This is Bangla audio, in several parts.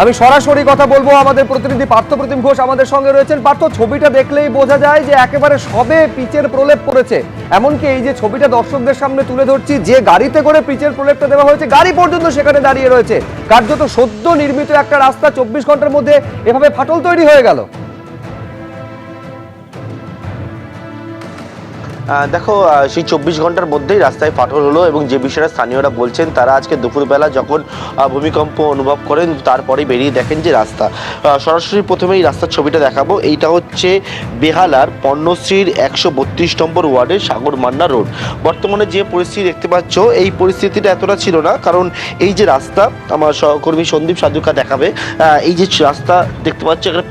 আমি সরাসরি কথা বলবো, আমাদের প্রতিনিধি পার্থপ্রতিম ঘোষ আমাদের সঙ্গে রয়েছেন। পার্থ, ছবিটা দেখলেই বোঝা যায় যে একেবারে সবে পিচের প্রলেপ পড়েছে। এমনকি এই যে ছবিটা দর্শকদের সামনে তুলে ধরছি, যে গাড়িতে করে পিচের প্রলেপটা দেওয়া হয়েছে, গাড়ি পর্যন্ত সেখানে দাঁড়িয়ে রয়েছে। কার্যত সদ্য নির্মিত একটা রাস্তা 24 ঘন্টার মধ্যে এভাবে ফাটল তৈরি হয়ে গেল। দেখো, সেই 24 ঘন্টার মধ্যেই রাস্তায় ফাটল হলো এবং যে বিষয়টা স্থানীয়রা বলছেন, তারা আজকে দুপুরবেলা যখন ভূমিকম্প অনুভব করেন তারপরে বেরিয়ে দেখেন যে রাস্তা। সরাসরি প্রথমেই রাস্তার ছবিটা দেখাবো। এইটা হচ্ছে বেহালার পণ্যশ্রীর 132 নম্বর ওয়ার্ডের সাগর মান্না রোড। বর্তমানে যে পরিস্থিতি দেখতে পাচ্ছ, এই পরিস্থিতিটা এতটা ছিল না, কারণ এই যে রাস্তা, আমার সহকর্মী সন্দীপ সাধুকা দেখাবে, এই যে রাস্তা দেখতে পাচ্ছ একটা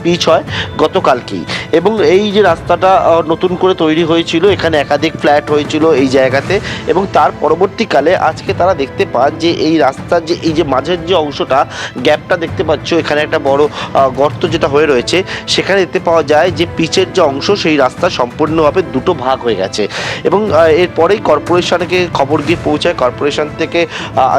পিচ হয় গতকালকেই, এবং এই যে রাস্তাটা নতুন করে তৈরি হয়েছিল, এখানে একাধিক ফ্ল্যাট হয়েছিল এই জায়গাতে, এবং তার পরবর্তীকালে আজকে তারা দেখতে পান যে এই রাস্তার যে এই যে মাঝের যে অংশটা, গ্যাপটা দেখতে পাচ্ছ, এখানে একটা বড় গর্ত যেটা হয়ে রয়েছে, সেখানে দেখতে পাওয়া যায় যে পিচের যে অংশ, সেই রাস্তা সম্পূর্ণভাবে দুটো ভাগ হয়ে গেছে। এবং এরপরেই কর্পোরেশনকে খবর গিয়ে পৌঁছায়। কর্পোরেশন থেকে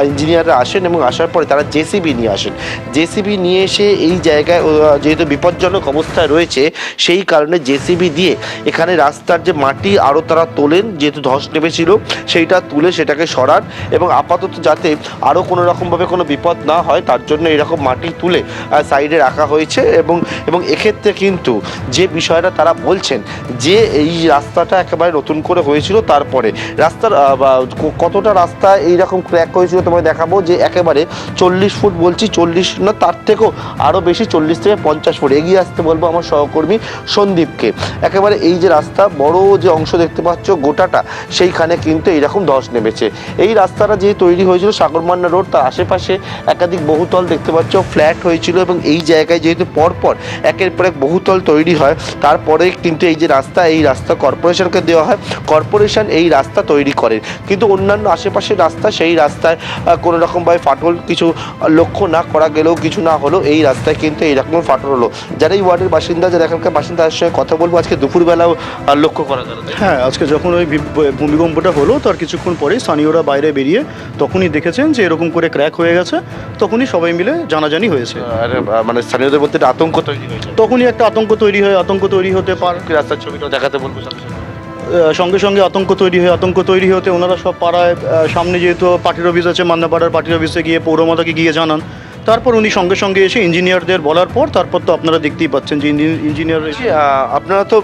ইঞ্জিনিয়াররা আসেন এবং আসার পরে তারা জেসিবি নিয়ে আসেন। জেসিবি নিয়ে এসে এই জায়গায় যেহেতু বিপজ্জনক অবস্থায় রয়েছে, সেই কারণে জেসিবি দিয়ে এখানে রাস্তার যে মাটি আরও তারা তোলেন, যেহেতু ধস নেমেছিল, সেইটা তুলে সেটাকে সরান এবং আপাতত যাতে আরও কোনো রকমভাবে কোনো বিপদ না হয় তার জন্য এরকম মাটি তুলে সাইডে রাখা হয়েছে। এবং এক্ষেত্রে কিন্তু যে বিষয়টা তারা বলছেন যে এই রাস্তাটা একেবারে নতুন করে হয়েছিল, তারপরে রাস্তার কতটা রাস্তা এইরকম ক্র্যাক হয়েছিল তোমায় দেখাবো, যে একেবারে 40 ফুট, বলছি 40 না তার থেকেও আরও বেশি, 40 থেকে 50 ফুট এগিয়ে আসতে বলবো আমার সহকর্মী সন্দীপকে। একেবারে এই যে রাস্তা বড় যে অংশ দেখতে পাচ্ছ গোটাটা, সেইখানে কিন্তু এইরকম ধস নেমেছে। এই রাস্তাটা যে তৈরি হয়েছিল সাগরমান্না রোড, তার আশেপাশে একাধিক বহুতল দেখতে পাচ্ছ ফ্ল্যাট হয়েছিল, এবং এই জায়গায় যেহেতু পরপর একের পর এক বহুতল তৈরি হয়, তারপরে কিন্তু এই যে রাস্তা, এই রাস্তা কর্পোরেশনকে দেওয়া হয়, কর্পোরেশন এই রাস্তা তৈরি করেন। কিন্তু অন্যান্য আশেপাশের রাস্তা, সেই রাস্তায় কোনো রকমভাবে ফাটল কিছু লক্ষ্য না করা গেলেও, কিছু না হলেও এই রাস্তায় কিন্তু এইরকম ফাটল হলো। যারা এই ওয়ার্ডের বাসিন্দা, যারা এখানকার বাসিন্দা, তাদের সঙ্গে কথা বলবো। আজকে দুপুরবেলাও লক্ষ্য করা গেল। হ্যাঁ, আজকে যখন ওই ভূমিকম্পটা হলো তার কিছুক্ষণ পরেই স্থানীয়রা বাইরে বেরিয়ে তখনই দেখেছেন যে এরকম করে ক্র্যাক হয়ে গেছে, তখনই সবাই মিলে জানাজানি হয়েছে। আর মানে স্থানীয়দের মধ্যে একটা আতঙ্ক তৈরি হয়েছে। তখনই একটা আতঙ্ক তৈরি হতে পারে। রাস্তার ছবিটা দেখাতে বলবো। সঙ্গে সঙ্গে আতঙ্ক তৈরি হতে ওনারা সব পাড়ায়, সামনে যেহেতু পার্টির অফিস আছে, মান্নাপাড়ার পার্টির অফিসে গিয়ে পৌরমাতাকে গিয়ে জানান। তারপর উনি সঙ্গে সঙ্গে এসে ইঞ্জিনিয়ারদের বলার পর তারপর তো আপনারা দেখতেই পাচ্ছেন যে ইঞ্জিনিয়ার আপনারা তো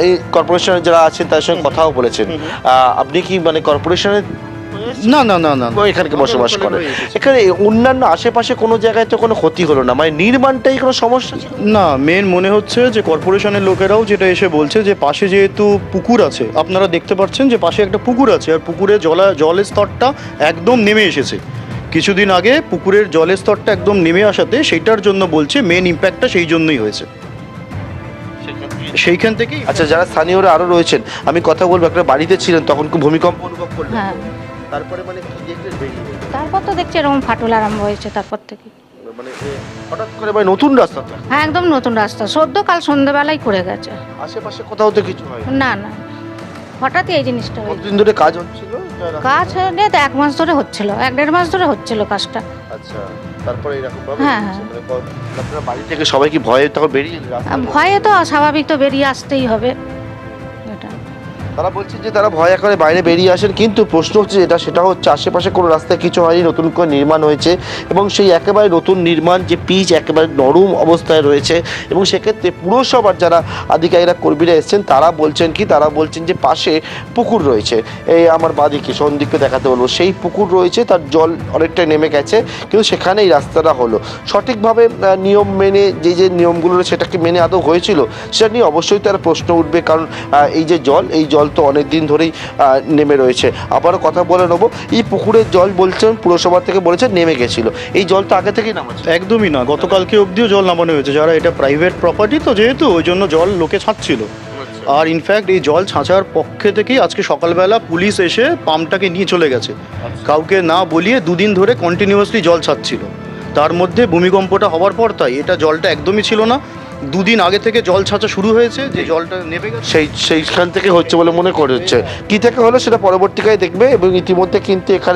এই কর্পোরেশনের যারা আছেন তাদের সঙ্গে কথাও বলেছেন। আপনি কি মানে কর্পোরেশনের না না না না এখানে বসবাস করেন? এখানে অন্যান্য আশেপাশে কোনো জায়গায় তো কোনো ক্ষতি হলো না, মানে নির্মাণটাই কোনো সমস্যা ছিল? না, মেন মনে হচ্ছে যে কর্পোরেশনের লোকেরাও যেটা এসে বলছে যে পাশে যেহেতু পুকুর আছে, আপনারা দেখতে পাচ্ছেন যে পাশে একটা পুকুর আছে, আর পুকুরে জলের স্তরটা একদম নেমে এসেছে। কিছুদিন আগে পুকুরের জলের স্তরটা একদম নেমে আসাতে সেইটার জন্য বলছে মেন ইম্প্যাক্টটা সেই জন্যই হয়েছে, সেইখান থেকেই। আচ্ছা, যারা স্থানীয়রা আরো রয়েছেন, আমি কথা বলবো, একটা বাড়িতে ছিলেন তখন কি ভূমিকম্প অনুভব করলেন? হ্যাঁ, তারপরে মানে কি দেখলেন বেরিয়ে? তারপর তো দেখছি এরকম ফাটল আরম্ভ হয়েছে তারপর থেকে। মানে হঠাৎ করে ভাই নতুন রাস্তা তো, হ্যাঁ, একদম নতুন রাস্তা, কাল সন্ধ্যাবেলায় করে গেছে। আশেপাশে কোথাও তো কিছু হয় না না, হঠাৎই এই জিনিসটা হয়েছে। কতদিন ধরে কাজ হচ্ছিল? কাজ নিয়ে তো 1 মাস ধরে হচ্ছিল, 1-1.5 মাস ধরে হচ্ছিল কাজটা। আচ্ছা, তারপরে এরকম ভাবে হ্যাঁ, হচ্ছে, মানে আপনারা বাড়ি থেকে সবাই কি ভয়ে তখন বেরিয়ে এলেন? ভয়ে তো স্বাভাবিক, তো বেরিয়ে আসতেই হবে এটা। তারা বলছে যে তারা ভয় করে বাইরে বেরিয়ে আসেন, কিন্তু প্রশ্ন হচ্ছে সেটা হচ্ছে আশেপাশে কোনো রাস্তায় কিছু হয়নি, নতুন করে নির্মাণ হয়েছে, এবং সেই একেবারে নতুন নির্মাণ, যে পিচ একেবারে নরম অবস্থায় রয়েছে, এবং সেক্ষেত্রে পুরসভার যারা আধিকারিকরা কর্মীরা এসেছেন তারা বলছেন যে পাশে পুকুর রয়েছে, এই আমার বাদিকে সন্দীপকে দেখাতে বলবো, সেই পুকুর রয়েছে, তার জল অনেকটাই নেমে গেছে, কিন্তু সেখানে এই রাস্তাটা হলো। সঠিকভাবে নিয়ম মেনে যে নিয়মগুলো সেটাকে মেনে আদৌ হয়েছিল সেটা নিয়ে অবশ্যই তার প্রশ্ন উঠবে, কারণ এই যে এই জল তো অনেক দিন ধরেই নেমে রয়েছে। আবারও কথা বলে নেবো, এই পুকুরের জল বলছেন পুরসভা থেকে বলেছেন নেমে গেছিল, এই জল তো আগে থেকেই নামাচ্ছে? একদমই না, গতকালকে অবধিও জল নামানো হয়েছে। যারা এটা প্রাইভেট প্রপার্টি তো যেহেতু, ওই জন্য জল লোকে ছাঁচছিল। আর ইনফ্যাক্ট এই জল ছাঁচার পক্ষে থেকেই আজকে সকালবেলা পুলিশ এসে পাম্পটাকে নিয়ে চলে গেছে। কাউকে না বলিয়ে 2 দিন ধরে কন্টিনিউয়াসলি জল ছাড়ছিল। তার মধ্যে ভূমিকম্পটা হওয়ার পর তাই এটা জলটা একদমই ছিল না, 2 দিন আগে থেকে জল ছাঁচা শুরু হয়েছে, যে জলটা নেমে গেছে সেইখান থেকে হচ্ছে বলে মনে করছে। কি থেকে হলো সেটা পরবর্তীকালে দেখবে, এবং ইতিমধ্যে কিন্তু এখানে